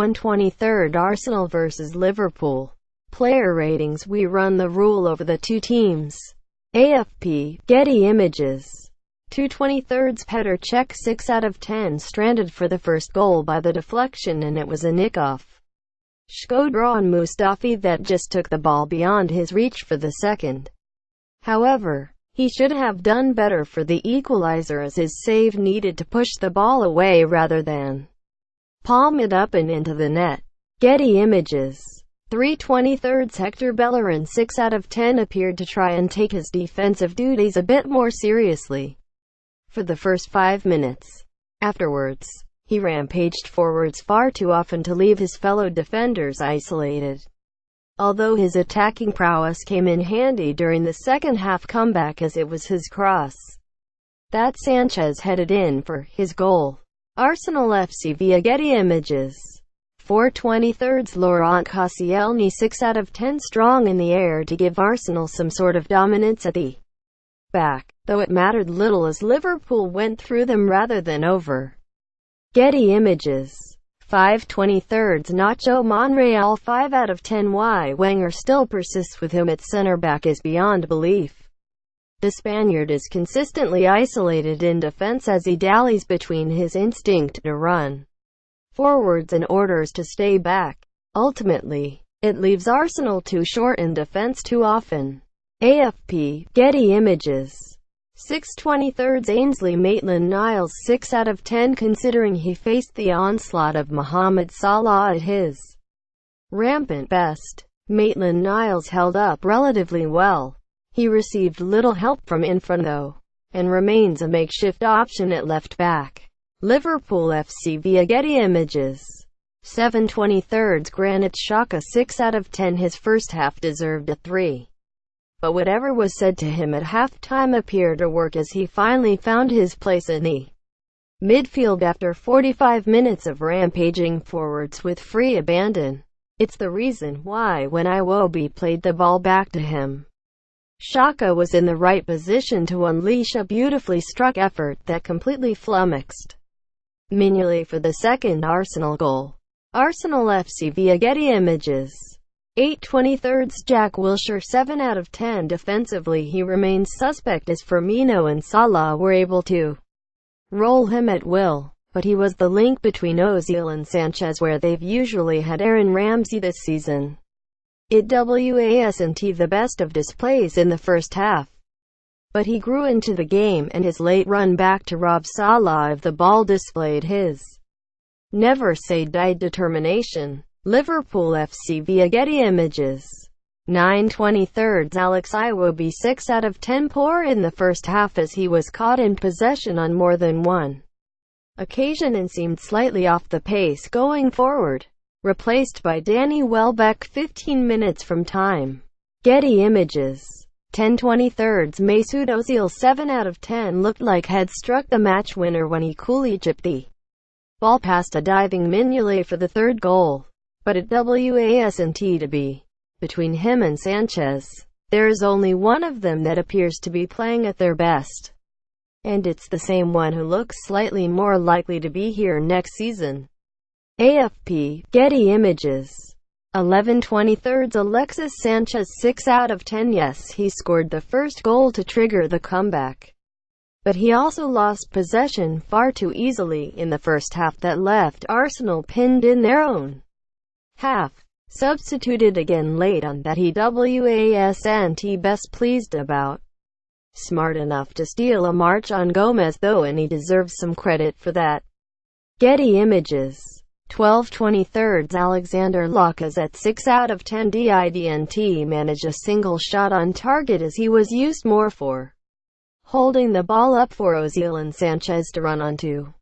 123rd Arsenal vs Liverpool. Player ratings. We run the rule over the two teams. AFP, Getty Images. 2/23 Petr Cech 6 out of 10 stranded for the first goal by the deflection, and it was a nick-off. Shkodran Mustafi that just took the ball beyond his reach for the second. However, he should have done better for the equalizer, as his save needed to push the ball away rather than palm it up and into the net. Getty Images. 3/23 Hector Bellerin 6 out of 10 appeared to try and take his defensive duties a bit more seriously for the first 5 minutes. Afterwards, he rampaged forwards far too often to leave his fellow defenders isolated. Although his attacking prowess came in handy during the second half comeback, as it was his cross that Sanchez headed in for his goal. Arsenal FC via Getty Images. 4/23 Laurent Koscielny 6 out of 10 strong in the air to give Arsenal some sort of dominance at the back, though it mattered little as Liverpool went through them rather than over. Getty Images. 5/23 Nacho Monreal 5 out of 10. Why Wenger still persists with him at centre-back is beyond belief. The Spaniard is consistently isolated in defense as he dallies between his instinct to run forwards and orders to stay back. Ultimately, it leaves Arsenal too short in defense too often. AFP, Getty Images. 6/23 Ainsley Maitland-Niles 6 out of 10. Considering he faced the onslaught of Mohamed Salah at his rampant best, Maitland-Niles held up relatively well. He received little help from in front though, and remains a makeshift option at left back. Liverpool FC via Getty Images. 7/23 Granit Xhaka 6 out of 10. His first half deserved a 3. But whatever was said to him at halftime appeared to work, as he finally found his place in the midfield after 45 minutes of rampaging forwards with free abandon. It's the reason why when Iwobi played the ball back to him, Xhaka was in the right position to unleash a beautifully struck effort that completely flummoxed Mignolet for the second Arsenal goal. Arsenal FC via Getty Images. 8/23 Jack Wilshere 7 out of 10. Defensively he remains suspect, as Firmino and Salah were able to roll him at will, but he was the link between Ozil and Sanchez, where they've usually had Aaron Ramsey this season. It wasn't the best of displays in the first half, but he grew into the game, and his late run back to rob Salah of the ball displayed his never-say-die determination. Liverpool FC via Getty Images. 9/23 Alex Iwobi 6 out of 10. Poor in the first half, as he was caught in possession on more than one occasion and seemed slightly off the pace going forward. Replaced by Danny Welbeck 15 minutes from time. Getty Images. 10/23 Mesut Ozil 7 out of 10 looked like had struck the match winner when he coolly chipped the ball past a diving Mignolet for the third goal. But it wasn't to be. Between him and Sanchez, there is only one of them that appears to be playing at their best. And it's the same one who looks slightly more likely to be here next season. AFP, Getty Images. 11/23 Alexis Sanchez 6 out of 10. Yes, he scored the first goal to trigger the comeback, but he also lost possession far too easily in the first half that left Arsenal pinned in their own half. Substituted again late on, that he wasn't best pleased about. Smart enough to steal a march on Gomez though, and he deserves some credit for that. Getty Images. 12/23 Alexander Lacazette 6 out of 10. Didn't manage a single shot on target, as he was used more for holding the ball up for Ozil and Sanchez to run onto.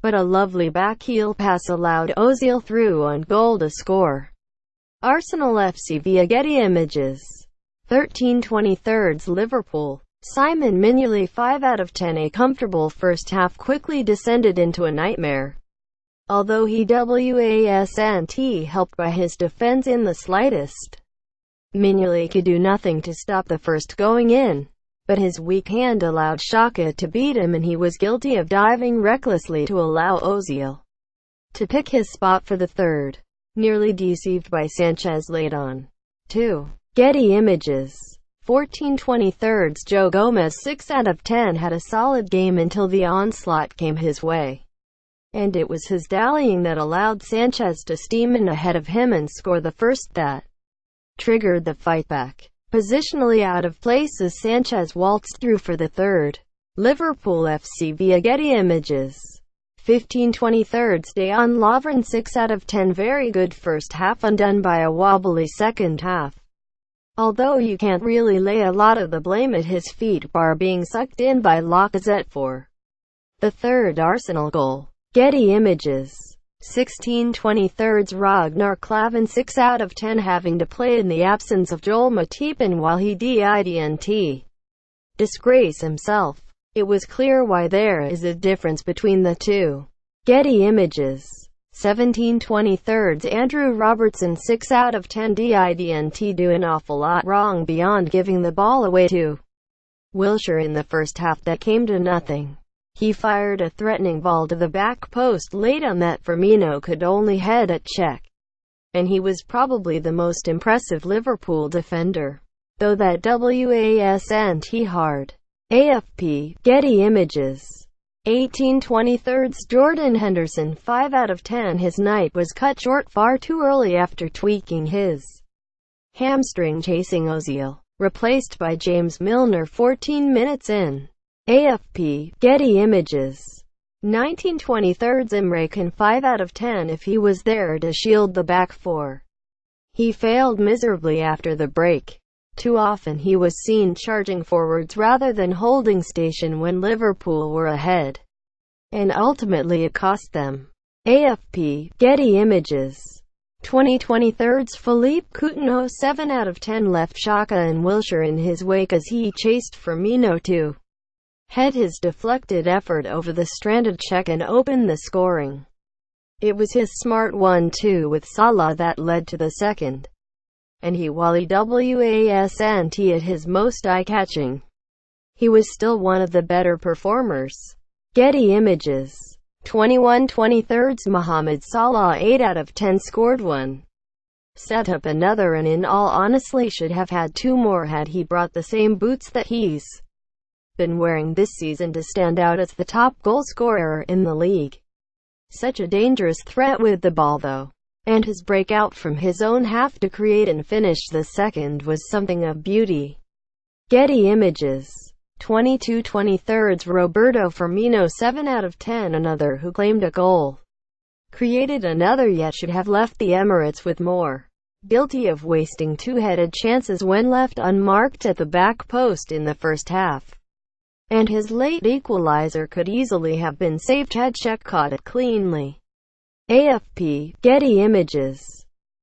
But a lovely backheel pass allowed Ozil through on goal to score. Arsenal FC via Getty Images. 13/23 Liverpool. Simon Mignolet 5 out of 10. A comfortable first half quickly descended into a nightmare. Although he wasn't helped by his defense in the slightest. Mignolet could do nothing to stop the first going in. but his weak hand allowed Xhaka to beat him, and he was guilty of diving recklessly to allow Ozil to pick his spot for the third. Nearly deceived by Sanchez late on. 2. Getty Images. 14/23 Joe Gomez 6 out of 10 had a solid game until the onslaught came his way. And it was his dallying that allowed Sanchez to steam in ahead of him and score the first that triggered the fight back. Positionally out of place as Sanchez waltzed through for the third. Liverpool FC via Getty Images. 15/23 Dejan Lovren 6 out of 10 very good first half undone by a wobbly second half. Although you can't really lay a lot of the blame at his feet bar being sucked in by Lacazette for the third Arsenal goal. Getty Images. 16/23 Ragnar Klavan 6 out of 10 having to play in the absence of Joel Matip, and while he didn't disgrace himself, it was clear why there is a difference between the two. Getty Images. 17/23 Andrew Robertson 6 out of 10 didn't do an awful lot wrong beyond giving the ball away to Wilshere in the first half that came to nothing. He fired a threatening ball to the back post late on that Firmino could only head at check. And he was probably the most impressive Liverpool defender. Though that wasn't hard. AFP. Getty Images. 18/23 Jordan Henderson 5 out of 10 his night was cut short far too early after tweaking his hamstring chasing Ozil. Replaced by James Milner 14 minutes in. AFP. Getty Images. 19/23 Emre Can 5 out of 10 if he was there to shield the back four. He failed miserably after the break. Too often he was seen charging forwards rather than holding station when Liverpool were ahead. And ultimately it cost them. AFP. Getty Images. 20/23 Philippe Coutinho 7 out of 10 left Xhaka and Wilshere in his wake as he chased Firmino to head his deflected effort over the stranded check and open the scoring. It was his smart 1-2 with Salah that led to the second. And while he wasn't at his most eye-catching, he was still one of the better performers. Getty Images. 21/23 Mohamed Salah 8 out of 10 scored one. Set up another, and in all honesty should have had two more had he brought the same boots that he's been wearing this season to stand out as the top goal scorer in the league. Such a dangerous threat with the ball though. And his breakout from his own half to create and finish the second was something of beauty. Getty Images. 22/23 Roberto Firmino 7 out of 10 another who claimed a goal. Created another yet should have left the Emirates with more. Guilty of wasting two-headed chances when left unmarked at the back post in the first half. And his late equalizer could easily have been saved had Cech caught it cleanly. AFP. Getty Images.